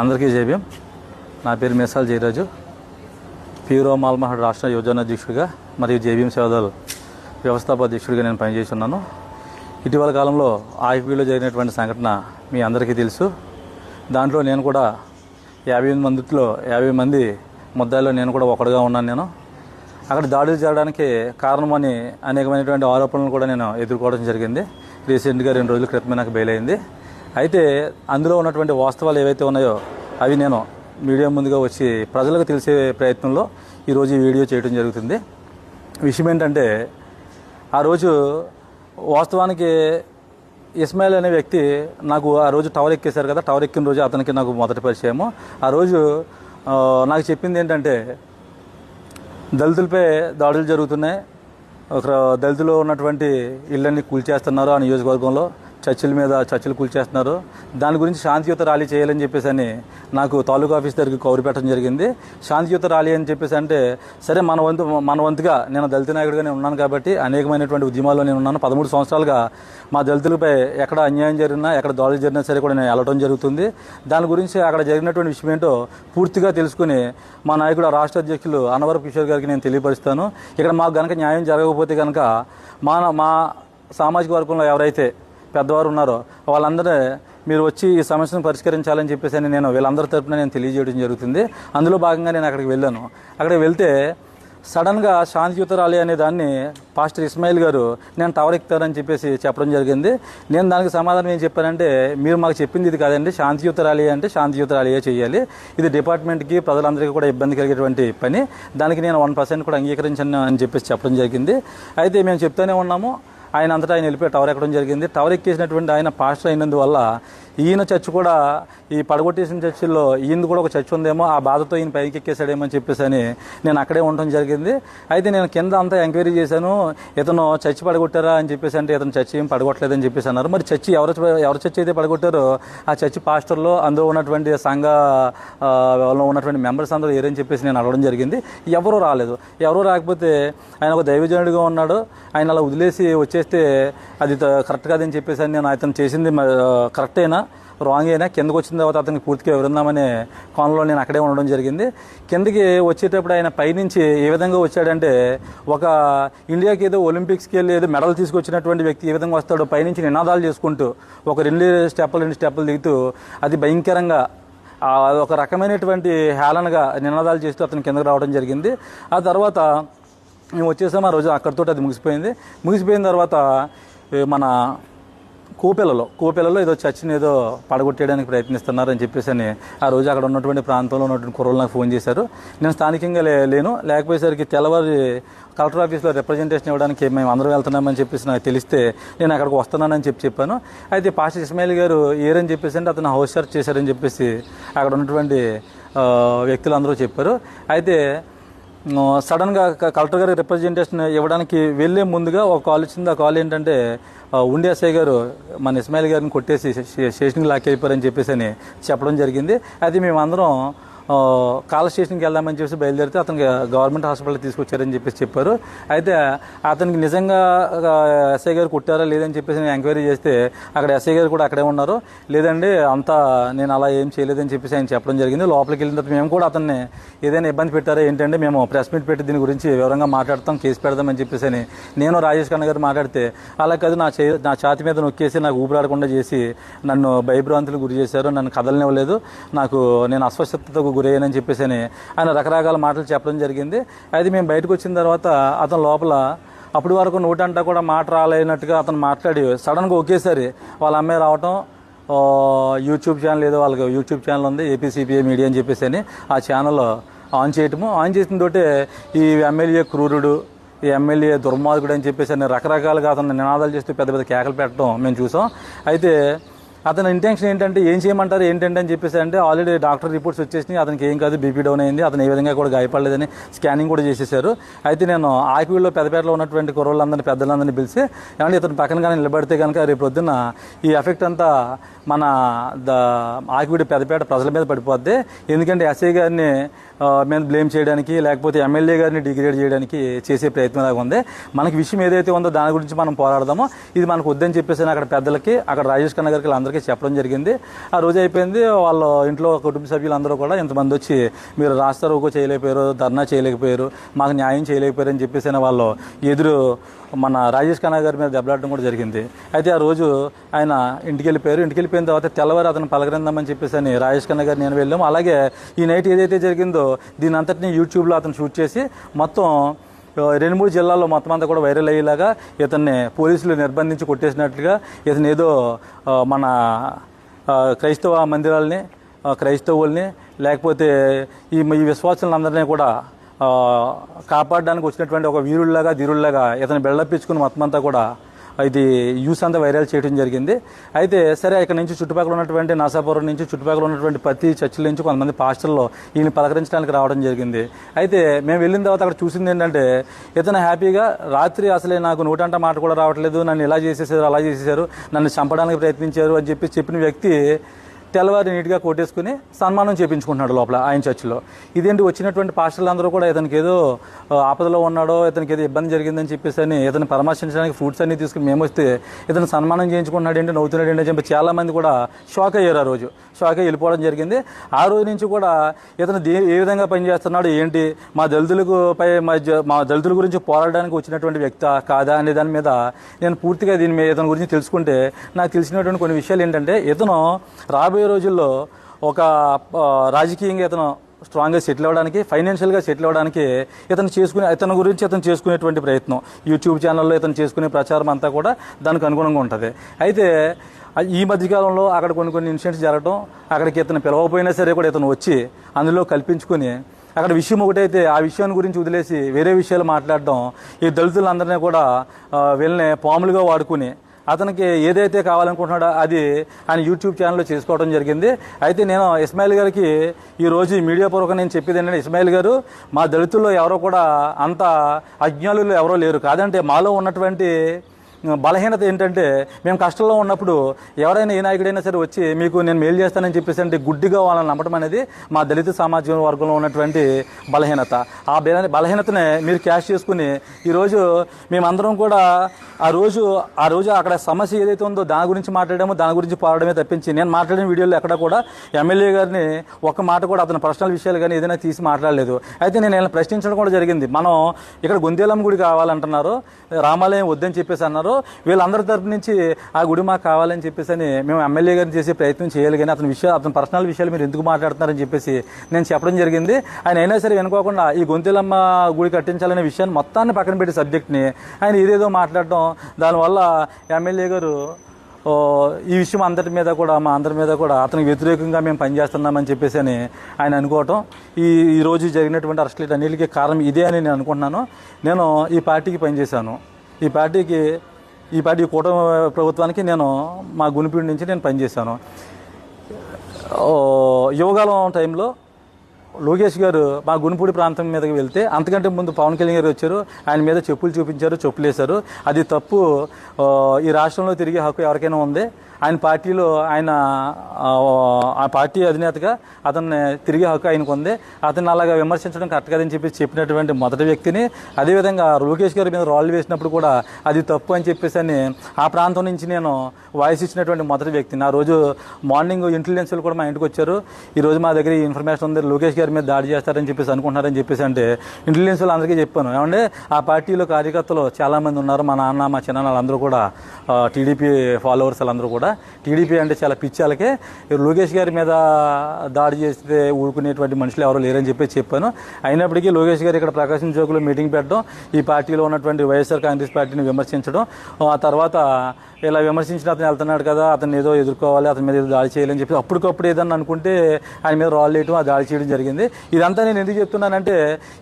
అందరికీ జేబీఎం. నా పేరు మేసాల జయరాజు. పీరో మాల్మహడ్ రాష్ట్ర యువజన అధ్యక్షుడిగా మరియు జేబీఎం సేవదల్ వ్యవస్థాపక అధ్యక్షుడిగా నేను పనిచేస్తున్నాను. ఇటీవల కాలంలో ఆయిపీలో జరిగినటువంటి సంఘటన మీ అందరికీ తెలుసు. దాంట్లో నేను కూడా 50 మంది ముద్దాయిలో నేను కూడా ఒకడుగా ఉన్నాను. నేను అక్కడ దాడులు చేయడానికి కారణమని అనేకమైనటువంటి ఆరోపణలు కూడా నేను ఎదుర్కోవడం జరిగింది. రీసెంట్గా 2 రోజుల క్రితమే నాకు బెయిల్ అయింది. అయితే అందులో ఉన్నటువంటి వాస్తవాలు ఏవైతే ఉన్నాయో అవి నేను మీడియా ముందుగా వచ్చి ప్రజలకు తెలిసే ప్రయత్నంలో ఈరోజు ఈ వీడియో చేయడం జరుగుతుంది. విషయం ఏంటంటే, ఆ రోజు వాస్తవానికి ఇస్మాయిల్ అనే వ్యక్తి నాకు ఆ రోజు టవర్ ఎక్కేశారు కదా, టవర్ ఎక్కిన రోజు అతనికి నాకు మొదటి పరిచయము. ఆ రోజు నాకు చెప్పింది ఏంటంటే, దళితులపై దాడులు జరుగుతున్నాయి, ఒక దళితులు ఉన్నటువంటి ఇళ్ళన్నీ కూల్చేస్తున్నారు, ఆ నియోజకవర్గంలో చర్చిలు కూల్చేస్తున్నారు, దాని గురించి శాంతియుత ర్యాలీ చేయాలని చెప్పేసి అని నాకు తాలూకా ఆఫీస్ దగ్గరికి కౌరు పెట్టడం జరిగింది. శాంతియుత ర్యాలీ అని చెప్పేసి అంటే సరే మన వంతుగా నేను దళిత నాయకుడిగా నేను ఉన్నాను కాబట్టి అనేకమైనటువంటి ఉద్యమాల్లో నేను ఉన్నాను. 13 సంవత్సరాలుగా మా దళితులపై ఎక్కడ అన్యాయం జరిగినా ఎక్కడ దాడులు జరిగినా సరే కూడా నేను వెళ్ళడం జరుగుతుంది. దాని గురించి అక్కడ జరిగినటువంటి విషయం ఏంటో పూర్తిగా తెలుసుకుని మా నాయకుడు రాష్ట్ర అధ్యక్షులు అన్నవరపు కిషోర్ గారికి నేను తెలియపరుస్తాను. ఇక్కడ మాకు కనుక న్యాయం జరగకపోతే కనుక మా సామాజిక వర్గంలో ఎవరైతే పెద్దవారు ఉన్నారో వాళ్ళందరూ మీరు వచ్చి ఈ సమస్యను పరిష్కరించాలని చెప్పేసి అని నేను వీళ్ళందరి తరపున నేను తెలియజేయడం జరుగుతుంది. అందులో భాగంగా నేను అక్కడికి వెళ్ళాను. అక్కడికి వెళ్తే సడన్గా శాంతియుత ర్యాలీ అనే దాన్ని పాస్టర్ ఇస్మాయిల్ గారు నేను టవర్ ఎక్కుతారని చెప్పేసి చెప్పడం జరిగింది. నేను దానికి సమాధానం ఏం చెప్పానంటే, మీరు మాకు చెప్పింది ఇది కాదండి, శాంతియుత ర్యాలీ అంటే శాంతియుత ర్యాలీయే చేయాలి, ఇది డిపార్ట్మెంట్కి ప్రజలందరికీ కూడా ఇబ్బంది కలిగేటువంటి పని, దానికి నేను 1% కూడా అంగీకరించను అని చెప్పేసి చెప్పడం జరిగింది. అయితే మేము చెప్తూనే ఉన్నాము, ఆయన అంతటా ఆయన వెళ్ళిపోయి టవర్ ఎక్కడం జరిగింది. టవర్ ఎక్కేసినటువంటి ఆయన పాస్టర్ అయినందువల్ల ఈయన చర్చ్ కూడా ఈ పడగొట్టేసిన చర్చిల్లో ఈయన కూడా ఒక చర్చ్ ఉందేమో, ఆ బాధతో ఈయన పైకి ఎక్కేసాడేమో అని చెప్పేసి అని నేను అక్కడే ఉండడం జరిగింది. అయితే నేను కింద అంతా ఎంక్వైరీ చేశాను, ఇతను చర్చి పడగొట్టారా అని చెప్పేసి అంటే ఇతను చర్చి ఏం పడగొట్టలేదని చెప్పేసి అన్నారు. మరి చర్చి ఎవరు చర్చి అయితే పడగొట్టారో ఆ చర్చి పాస్టర్లో అందులో ఉన్నటువంటి సంఘంలో ఉన్నటువంటి మెంబర్స్ అందరూ ఏరని చెప్పేసి నేను అడగడం జరిగింది. ఎవరూ రాలేదు. ఎవరూ రాకపోతే ఆయన ఒక దైవజనుడిగా ఉన్నాడు, ఆయన అలా వదిలేసి వచ్చేస్తే అది కరెక్ట్ కాదని చెప్పేసి అని నేను అతను చేసింది కరెక్ట్ అయినా రాంగ్ అయినా కిందకు వచ్చిన తర్వాత అతనికి పూర్తిగా వివరిందామనే కోణంలో నేను అక్కడే ఉండడం జరిగింది. కిందకి వచ్చేటప్పుడు ఆయన పైనుంచి ఏ విధంగా వచ్చాడంటే, ఒక ఇండియాకి ఏదో ఒలింపిక్స్కి వెళ్ళి ఏదో మెడల్ తీసుకొచ్చినటువంటి వ్యక్తి ఏ విధంగా వస్తాడో పైనుంచి నినాదాలు చేసుకుంటూ ఒక 2 స్టెప్పులు దిగుతూ అది భయంకరంగా ఒక రకమైనటువంటి హేళనగా నినాదాలు చేస్తూ అతను కిందకు రావడం జరిగింది. ఆ తర్వాత మేము వచ్చేసాము. ఆ రోజు అక్కడితో అది ముగిసిపోయిన తర్వాత మన కోపెలలో ఏదో చర్చిని ఏదో పడగొట్టేయడానికి ప్రయత్నిస్తున్నారని చెప్పేసి అని ఆ రోజు అక్కడ ఉన్నటువంటి ప్రాంతంలో ఉన్నటువంటి కుర్రోళ్ళు నాకు ఫోన్ చేశారు. నేను స్థానికంగా లేకపోయేసరికి తెల్లవారి కలెక్టర్ ఆఫీస్లో రిప్రజెంటేషన్ ఇవ్వడానికి మేము అందరూ వెళ్తున్నామని చెప్పేసి నాకు తెలిస్తే నేను అక్కడికి వస్తున్నానని చెప్పాను. అయితే పాస్టర్ ఇస్మాయిల్ గారు ఏరని చెప్పేసి అంటే అతను హౌస్ సర్చ్ చేశారని చెప్పేసి అక్కడ ఉన్నటువంటి వ్యక్తులు అందరూ చెప్పారు. అయితే సడన్గా కలెక్టర్ గారికి రిప్రజెంటేషన్ ఇవ్వడానికి వెళ్ళే ముందుగా ఒక కాల్ వచ్చింది. ఆ కాల్ ఏంటంటే, ఉండి ఎస్ఐ గారు మన ఇస్మాయిల్ గారిని కొట్టేసి స్టేషన్కి లాక్కెళ్ళిపోయారని చెప్పేసి అని చెప్పడం జరిగింది. అయితే మేమందరం కాల్ స్టేషన్కి వెళ్దామని చెప్పేసి బయలుదేరితే అతనికి గవర్నమెంట్ హాస్పిటల్కి తీసుకొచ్చారని చెప్పేసి చెప్పారు. అయితే అతనికి నిజంగా ఎస్ఐ గారు కొట్టారా లేదని చెప్పేసి నేను ఎంక్వైరీ చేస్తే అక్కడ ఎస్ఐ గారు కూడా అక్కడే ఉన్నారు. లేదండి అంతా నేను అలా ఏం చేయలేదని చెప్పేసి ఆయన చెప్పడం జరిగింది. లోపలికి వెళ్ళిన తర్వాత మేము కూడా అతన్ని ఏదైనా ఇబ్బంది పెట్టారా ఏంటంటే, మేము ప్రెస్ మీట్ పెట్టి దీని గురించి వివరంగా మాట్లాడతాం, కేసు పెడదామని చెప్పేసి అని నేను రాజేష్ ఖన్నా గారు మాట్లాడితే, అలా కాదు నా ఛాతి మీద నొక్కేసి నాకు ఊపిరాడకుండా చేసి నన్ను భయభ్రాంతులకు గురి చేశారు, నన్ను కదలనివ్వలేదు, నేను అస్వస్థతకు గురయ్యానని చెప్పేసి అని ఆయన రకరకాల మాటలు చెప్పడం జరిగింది. అయితే మేము బయటకు వచ్చిన తర్వాత అతను లోపల అప్పటి వరకు నోటంటా కూడా మాట రాలేనట్టుగా అతను మాట్లాడి సడన్గా ఒకేసారి వాళ్ళ అమ్మాయి రావటం, యూట్యూబ్ ఛానల్ ఏదో వాళ్ళకి యూట్యూబ్ ఛానల్ ఉంది ఏపీసీపీఐ మీడియా అని చెప్పేసి అని ఆ ఛానల్ ఆన్ చేసిన తోటే ఈ ఎమ్మెల్యే క్రూరుడు, ఈ ఎమ్మెల్యే దుర్మార్గుడు అని చెప్పేసి అని రకరకాలుగా అతను నినాదాలు చేస్తూ పెద్ద పెద్ద కేకలు పెట్టడం మేము చూసాం. అయితే అతని ఇంటెన్షన్ ఏంటంటే, ఏం చేయమంటారు ఏంటంటే అని చెప్పేసి అంటే ఆల్రెడీ డాక్టర్ రిపోర్ట్స్ వచ్చేసినాయి, అతనికి ఏం కాదు, బీపీ డౌన్ అయింది, అతను ఏ విధంగా కూడా గాయపడలేదని స్కానింగ్ కూడా చేసేసారు. అయితే నేను ఆకివీడులో పెద్దపేటలో ఉన్నటువంటి కుర్రోళ్ళందరినీ పెద్దలందరినీ పిలిచి, ఏమంటే ఇతను పక్కన కానీ నిలబడితే కనుక రేపు పొద్దున్న ఈ ఎఫెక్ట్ అంతా మన ఆకివీడు పెద్దపేట ప్రజల మీద పడిపోద్ది, ఎందుకంటే ఎస్ఐ గారిని మీద బ్లేమ్ చేయడానికి లేకపోతే ఎమ్మెల్యే గారిని డిగ్రేడ్ చేయడానికి చేసే ప్రయత్నం లాగా ఉంది. మనకి విషయం ఏదైతే ఉందో దాని గురించి మనం పోరాడదామో, ఇది మనకు వద్దని చెప్పేసి అక్కడ పెద్దలకి, అక్కడ రాజేష్ ఖన్నా గారికి అందరికీ చెప్పడం జరిగింది. ఆ రోజు అయిపోయింది. వాళ్ళ ఇంట్లో కుటుంబ సభ్యులందరూ కూడా ఇంతమంది వచ్చి మీరు రాస్తారోకో చేయలేకపోయారు, ధర్నా చేయలేకపోయారు, మాకు న్యాయం చేయలేకపోయారు అని చెప్పేసి వాళ్ళు ఎదురు మన రాజేష్ ఖన్నా గారి మీద దెబ్బలాడడం కూడా జరిగింది. అయితే ఆ రోజు ఆయన ఇంటికి వెళ్ళిపోయిన తర్వాత తెల్లవారు అతను పలకరిందామని చెప్పేసి అని రాజేష్ ఖన్నా గారు నేను వెళ్ళాము. అలాగే ఈ నైట్ ఏదైతే జరిగిందో దీని అంతటినీ యూట్యూబ్లో అతను షూట్ చేసి మొత్తం 2-3 జిల్లాల్లో మొత్తం అంతా కూడా వైరల్ అయ్యేలాగా ఇతన్ని పోలీసులు నిర్బంధించి కొట్టేసినట్లుగా, ఇతను ఏదో మన క్రైస్తవ మందిరాలని, క్రైస్తవుల్ని లేకపోతే ఈ విశ్వాసులందరినీ కూడా కాపాడడానికి వచ్చినటువంటి ఒక వీరుల్లాగా ధీరుల్లాగా ఇతను బెళ్ళప్పించుకుని మొత్తం అంతా కూడా ఇది యూస్ అంతా వైరల్ చేయడం జరిగింది. అయితే సరే, ఇక్కడ నుంచి చుట్టుపక్కల ఉన్నటువంటి నరసాపురం నుంచి చుట్టుపక్కల ఉన్నటువంటి ప్రతి చర్చిల నుంచి కొంతమంది పాస్టర్లు ఈయన పలకరించడానికి రావడం జరిగింది. అయితే మేము వెళ్ళిన తర్వాత అక్కడ చూసింది ఏంటంటే ఇతను హ్యాపీగా రాత్రి అసలే నాకు నోటంట మాట కూడా రావట్లేదు, నన్ను ఇలా చేసేసారు అలా చేసేసారు, నన్ను చంపడానికి ప్రయత్నించారు అని చెప్పిన వ్యక్తి తెల్లవారి నీట్గా కొట్టేసుకుని సన్మానం చేయించుకుంటున్నాడు లోపల ఆయన చర్చిలో. ఇదేంటి వచ్చినటువంటి పాస్టర్లు అందరూ కూడా ఇతనికి ఏదో ఆపదలో ఉన్నాడో, ఇతనికి ఏదో ఇబ్బంది జరిగిందని చెప్పేసి అని ఇతను పరామర్శించడానికి ఫ్రూట్స్ అన్ని తీసుకుని మేము వస్తే ఇతను సన్మానం చేయించుకుంటున్నాడు ఏంటి, నవ్వుతున్నాడు ఏంటి అని చెప్పి చాలామంది కూడా షాక్ అయ్యారు. ఆ రోజు షాక్ అయ్యి వెళ్ళిపోవడం జరిగింది. ఆ రోజు నుంచి కూడా ఇతను ఏ విధంగా పనిచేస్తున్నాడు ఏంటి, మా దళితుల గురించి పోరాడడానికి వచ్చినటువంటి వ్యక్తి కాదా అనే దాని మీద నేను పూర్తిగా ఇతని గురించి తెలుసుకుంటే నాకు తెలిసినటువంటి కొన్ని విషయాలు ఏంటంటే, ఇతను రాబోయే రోజుల్లో ఒక రాజకీయంగా ఇతను స్ట్రాంగ్గా సెటిల్ అవ్వడానికి, ఫైనాన్షియల్గా సెటిల్ అవ్వడానికి ఇతని గురించి చేసుకునేటువంటి ప్రయత్నం యూట్యూబ్ ఛానల్లో ఇతను చేసుకునే ప్రచారం అంతా కూడా దానికి అనుగుణంగా ఉంటుంది. అయితే ఈ మధ్యకాలంలో అక్కడ కొన్ని ఇన్సిడెంట్స్ జరగడం, అక్కడికి ఇతను పిలవకపోయినా సరే కూడా ఇతను వచ్చి అందులో కల్పించుకుని అక్కడ విషయం ఒకటైతే ఆ విషయాన్ని గురించి వదిలేసి వేరే విషయాలు మాట్లాడడం, ఈ దళితులందరినీ కూడా వీళ్ళని పాములుగా వాడుకుని అతనికి ఏదైతే కావాలనుకుంటున్నాడో అది ఆయన యూట్యూబ్ ఛానల్లో చేసుకోవడం జరిగింది. అయితే నేను ఇస్మాయిల్ గారికి ఈరోజు మీడియా పూర్వకంగా నేను చెప్పేది ఏంటంటే, ఇస్మాయిల్ గారు మా దళితుల్లో ఎవరో కూడా అంత అజ్ఞానులు ఎవరో లేరు. కాదంటే మాలో ఉన్నటువంటి బలహీనత ఏంటంటే, మేము కష్టంలో ఉన్నప్పుడు ఎవరైనా ఏ నాయకుడైనా సరే వచ్చి మీకు నేను మేలు చేస్తానని చెప్పేసి అంటే గుడ్డిగా వాళ్ళని నమ్మటం అనేది మా దళిత సామాజిక వర్గంలో ఉన్నటువంటి బలహీనత. ఆ బలహీనతనే మీరు క్యాష్ చేసుకుని ఈరోజు మేమందరం కూడా ఆ రోజు అక్కడ సమస్య ఏదైతే ఉందో దాని గురించి మాట్లాడామో, దాని గురించి పోరాడమే తప్పించి నేను మాట్లాడిన వీడియోలో ఎక్కడ కూడా ఎమ్మెల్యే గారిని ఒక్క మాట కూడా అతని పర్సనల్ విషయాలు కానీ ఏదైనా తీసి మాట్లాడలేదు. అయితే నేను ఇలా ప్రశ్నించడం కూడా జరిగింది. మనం ఇక్కడ గొంతేలమ్మ గుడి కావాలంటున్నారు, రామాలయం వద్దని చెప్పేసి అన్నారు. వీళ్ళందరి తరపు నుంచి ఆ గుడి మాకు కావాలని చెప్పేసి అని మేము ఎమ్మెల్యే గారిని చేసే ప్రయత్నం చేయాలి, కానీ అతని పర్సనల్ విషయాలు మీరు ఎందుకు మాట్లాడుతున్నారని చెప్పేసి నేను చెప్పడం జరిగింది. ఆయన అయినా సరే వెనుకోకుండా ఈ గొంతేలమ్మ గుడి కట్టించాలనే విషయాన్ని మొత్తాన్ని పక్కన పెట్టి సబ్జెక్ట్ని ఆయన ఏదేదో మాట్లాడడం, దానివల్ల ఎమ్మెల్యే గారు ఈ విషయం మా అందరి మీద కూడా అతనికి వ్యతిరేకంగా మేము పనిచేస్తున్నామని చెప్పేసి అని ఆయన అనుకోవటం, ఈ రోజు జరిగినటువంటి అరెస్టులు అన్నిటికీ కారణం ఇదే అని నేను అనుకుంటున్నాను. నేను ఈ పార్టీకి పనిచేశాను. ఈ పార్టీ కూటమి ప్రభుత్వానికి నేను మా గునిపీడి నుంచి నేను పనిచేశాను. యువకాలం టైంలో లోకేష్ గారు మా గునిపూడి ప్రాంతం మీదకి వెళ్తే అంతకంటే ముందు పవన్ కళ్యాణ్ గారు వచ్చారు, ఆయన మీద చెప్పులు చూపించారు, చెప్పులు వేశారు. అది తప్పు. ఈ రాష్ట్రంలో తిరిగే హక్కు ఎవరికైనా ఉంది. ఆయన పార్టీలో ఆ పార్టీ అధినేతగా అతన్ని తిరిగే హక్కు ఆయనకు ఉంది. అతన్ని అలాగా విమర్శించడం కరెక్ట్ కాదని చెప్పినటువంటి మొదటి వ్యక్తిని, అదేవిధంగా లోకేష్ గారి మీద రాళ్ళు వేసినప్పుడు కూడా అది తప్పు అని చెప్పేసి అని ఆ ప్రాంతం నుంచి నేను వాయిస్ ఇచ్చినటువంటి మొదటి వ్యక్తిని. ఆ రోజు మార్నింగ్ ఇంటెలిజెన్స్లు కూడా మా ఇంటికి వచ్చారు. ఈరోజు మా దగ్గర ఈ ఇన్ఫర్మేషన్ ఉంది, లోకేష్ గారి మీద దాడి చేస్తారని చెప్పేసి అనుకుంటున్నారని చెప్పేసి అంటే ఇంటెలిజెన్స్ అందరికీ చెప్పాను. ఏమంటే ఆ పార్టీలో కార్యకర్తలు చాలామంది ఉన్నారు. మా నాన్న, మా చిన్న వాళ్ళందరూ కూడా టీడీపీ ఫాలోవర్స్ వాళ్ళందరూ కూడా టీడీపీ అంటే చాలా పిచ్చాలకే, లోకేష్ గారి మీద దాడి చేస్తే ఊరుకునేటువంటి మనుషులు ఎవరో లేరని చెప్పాను. అయినప్పటికీ లోకేష్ గారు ఇక్కడ ప్రకాశం చౌక్లో మీటింగ్ పెట్టడం, ఈ పార్టీలో ఉన్నటువంటి వైఎస్ఆర్ కాంగ్రెస్ పార్టీని విమర్శించడం, ఆ తర్వాత ఇలా విమర్శించిన అతను వెళ్తున్నాడు కదా, అతను ఏదో ఎదుర్కోవాలి, అతని మీద ఏదో దాడి చేయాలని చెప్పి అప్పటికప్పుడు ఏదన్నా అనుకుంటే ఆయన మీద రాళ్ళు వేయటం, ఆ దాడి చేయడం జరిగింది. ఇదంతా నేను ఎందుకు చెప్తున్నానంటే,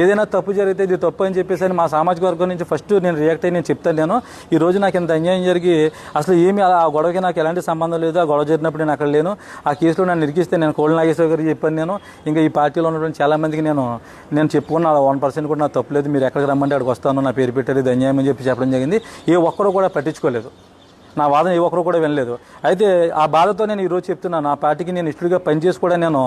ఏదైనా తప్పు జరిగితే ఇది తప్పు అని చెప్పేసి మా సామాజిక వర్గం నుంచి ఫస్ట్ నేను రియాక్ట్ అయ్యి నేను చెప్తాను. ఈ రోజు నాకు ఇంత అన్యాయం జరిగి అసలు ఏమి ఆ గొడవకి నాకు ఎలాంటి సంబంధం లేదు. ఆ గొడవ జరిగినప్పుడు నేను అక్కడ లేను. ఆ కేసులో నన్ను ఇరికిస్తే నేను కోళ్ళ నాగేశ్వర గారికి చెప్పాను. నేను ఇంకా ఈ పార్టీలో ఉన్నటువంటి చాలా మందికి నేను చెప్పుకున్నా 1% కూడా నాకు తప్పులేదు, మీరు ఎక్కడికి రమ్మంటే అక్కడికి వస్తాను, నా పేరు పెట్టారు, ఇది అన్యాయం అని చెప్పి చెప్పడం జరిగింది. ఏ ఒక్కరూ కూడా పట్టించుకోలేదు. నా వాదన ఏ ఒక్కరు కూడా వినలేదు. అయితే ఆ బాధతో నేను ఈరోజు చెప్తున్నాను, ఆ పార్టీకి నేను ఇష్టలుగా పనిచేసి కూడా నేను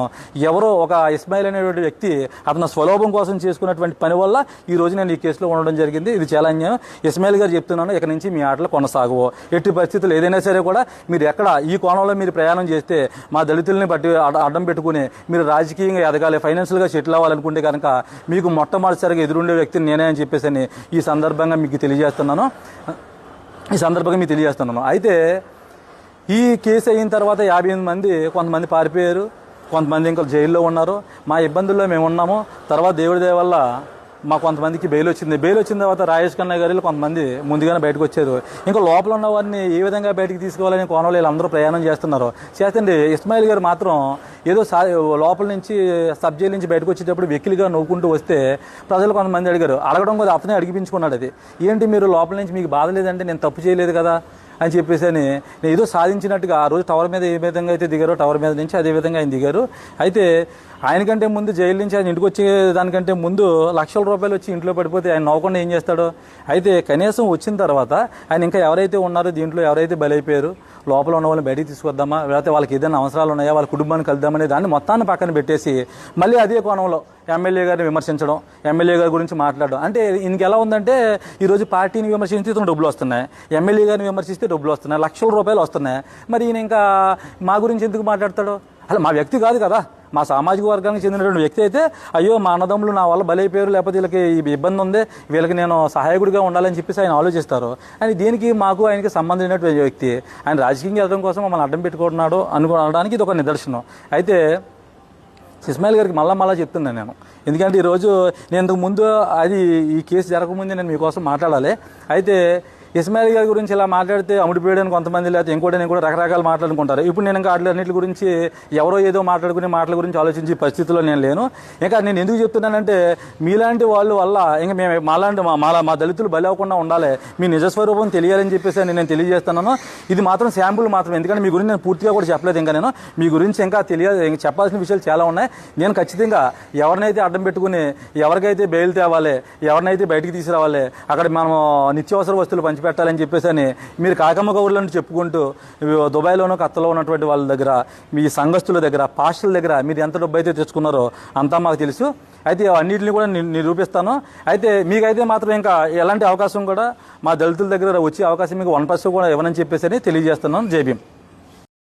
ఎవరో ఒక ఇస్మాయిల్ అనేటువంటి వ్యక్తి అతను స్వలోభం కోసం చేసుకున్నటువంటి పని వల్ల ఈ రోజు నేను ఈ కేసులో ఉండడం జరిగింది. ఇది చాలా అన్యాయం. ఇస్మాయిల్ గారు చెప్తున్నాను, ఇక నుంచి మీ ఆటలు కొనసాగవు. ఎట్టి పరిస్థితులు ఏదైనా సరే కూడా మీరు ఎక్కడ ఈ కోణంలో మీరు ప్రయాణం చేస్తే మా దళితుల్ని బట్టి అడ్డం పెట్టుకుని మీరు రాజకీయంగా ఎదగాలి, ఫైనాన్షియల్గా సెటిల్ అవ్వాలనుకుంటే కనుక మీకు మొట్టమొదటిసారిగా ఎదురుండే వ్యక్తిని నేనే అని చెప్పేసి ఈ సందర్భంగా మీకు తెలియజేస్తున్నాను. అయితే ఈ కేసు అయిన తర్వాత 58 మంది కొంతమంది పారిపోయారు, కొంతమంది ఇంకా జైల్లో ఉన్నారు. మా ఇబ్బందుల్లో మేము ఉన్నాము. తర్వాత దేవుడి దయ వల్ల మా కొంతమందికి బెయిల్ వచ్చింది. బెయిల్ వచ్చిన తర్వాత రాజేష్ ఖన్నా గారు కొంతమంది ముందుగానే బయటకు వచ్చారు. ఇంకా లోపల ఉన్న వారిని ఏ విధంగా బయటకు తీసుకోవాలని కోణంలో వీళ్ళందరూ ప్రయాణం చేస్తున్నారు. చేతండి ఇస్మాయిల్ గారు మాత్రం ఏదో లోపల నుంచి సబ్ జైలు నుంచి బయటకు వచ్చేటప్పుడు వెకిలిగా నవ్వుకుంటూ వస్తే ప్రజలు కొంతమంది అడగడం కూడా అతనే అడిగిపించుకున్నాడు. అది ఏంటి మీరు లోపల నుంచి మీకు బాధ లేదంటే నేను తప్పు చేయలేదు కదా అని చెప్పేసి నేను ఏదో సాధించినట్టుగా ఆ రోజు టవర్ మీద ఏ విధంగా అయితే దిగారో టవర్ మీద నుంచి అదే విధంగా ఆయన దిగారు. అయితే ఆయనకంటే ముందు జైలు నుంచి ఆయన ఇంటికి వచ్చే దానికంటే ముందు లక్షల రూపాయలు వచ్చి ఇంట్లో పడిపోతే ఆయన నవ్వకుండా ఏం చేస్తాడో. అయితే కనీసం వచ్చిన తర్వాత ఆయన ఇంకా ఎవరైతే ఉన్నారో దీంట్లో ఎవరైతే బలైపోయారు లోపల ఉన్న వాళ్ళని బయటికి తీసుకొద్దామా, లేకపోతే వాళ్ళకి ఏదైనా అవసరాలు ఉన్నాయా, వాళ్ళ కుటుంబాన్ని కలుద్దామనే దాన్ని మొత్తాన్ని పక్కన పెట్టేసి మళ్ళీ అదే కోణంలో ఎమ్మెల్యే గారిని విమర్శించడం, ఎమ్మెల్యే గారి గురించి మాట్లాడడం. అంటే ఇంక ఎలా ఉందంటే ఈరోజు పార్టీని విమర్శిస్తే ఇతను డబ్బులు వస్తున్నాయి, ఎమ్మెల్యే గారిని విమర్శిస్తే డబ్బులు వస్తున్నాయి, లక్షల రూపాయలు వస్తున్నాయి. మరి ఈయన ఇంకా మా గురించి ఎందుకు మాట్లాడతాడు? అలా మా వ్యక్తి కాదు కదా, మా సామాజిక వర్గానికి చెందినటువంటి వ్యక్తి అయితే అయ్యో మా అన్నదమ్ములు నా వల్ల బలైపోయారు, లేకపోతే వీళ్ళకి ఇబ్బంది ఉంది, వీళ్ళకి నేను సహాయకుడిగా ఉండాలని చెప్పేసి ఆయన ఆలోచిస్తారు. అని దీనికి మాకు ఆయనకి సంబంధించినటువంటి వ్యక్తి ఆయన రాజకీయంగా వెళ్ళడం కోసం మమ్మల్ని అడ్డం పెట్టుకుంటున్నాడు అనుకోవడానికి ఇది ఒక నిదర్శనం. అయితే ఇస్మాయిల్ గారికి మళ్ళా చెప్తున్నాను నేను, ఎందుకంటే ఈరోజు నేను ఇంతకు ముందు ఈ కేసు జరగకముందే నేను మీకోసం మాట్లాడాలి. అయితే ఇస్మాయిల్ గారి గురించి ఇలా మాట్లాడితే అమ్ముడిపోయాడని కొంతమంది, లేకపోతే నేను కూడా రకరకాల మాట్లాడుకుంటారు. ఇప్పుడు నేను ఇంకా అన్నిటి గురించి ఎవరో ఏదో మాట్లాడుకునే మాటల గురించి ఆలోచించే పరిస్థితిలో నేను లేను. ఇంకా నేను ఎందుకు చెప్తున్నానంటే మీలాంటి వాళ్ళ వల్ల ఇంకా మేము మా దళితులు బలి అవ్వకుండా ఉండాలి, మీ నిజస్వరూపం తెలియాలని చెప్పేసి నేను తెలియజేస్తున్నాను. ఇది మాత్రం శాంపుల్ మాత్రం, ఎందుకంటే మీ గురించి నేను పూర్తిగా కూడా చెప్పలేదు. ఇంకా నేను మీ గురించి ఇంకా చెప్పాల్సిన విషయాలు చాలా ఉన్నాయి. నేను ఖచ్చితంగా ఎవరినైతే అడ్డం పెట్టుకుని ఎవరికైతే బెయిల్ తేవాలి, ఎవరినైతే బయటికి తీసుకురావాలి, అక్కడ మనం నిత్యావసర వస్తువులు పెట్టాలని చెప్పేసి అని మీరు కాకమ్మ కౌరులను చెప్పుకుంటూ దుబాయ్లోనూ కత్తలో ఉన్నటువంటి వాళ్ళ దగ్గర, మీ సంఘస్థుల దగ్గర, పాస్టర్ల దగ్గర మీరు ఎంత డబ్బు అయితే తెచ్చుకున్నారో అంతా మాకు తెలుసు. అయితే అన్నింటిని కూడా నిరూపిస్తాను. అయితే మీకైతే మాత్రం ఇంకా ఎలాంటి అవకాశం కూడా మా దళితుల దగ్గర వచ్చే అవకాశం మీకు 1% కూడా ఇవ్వనని చెప్పేసి అని తెలియజేస్తున్నాను. జై భీమ్.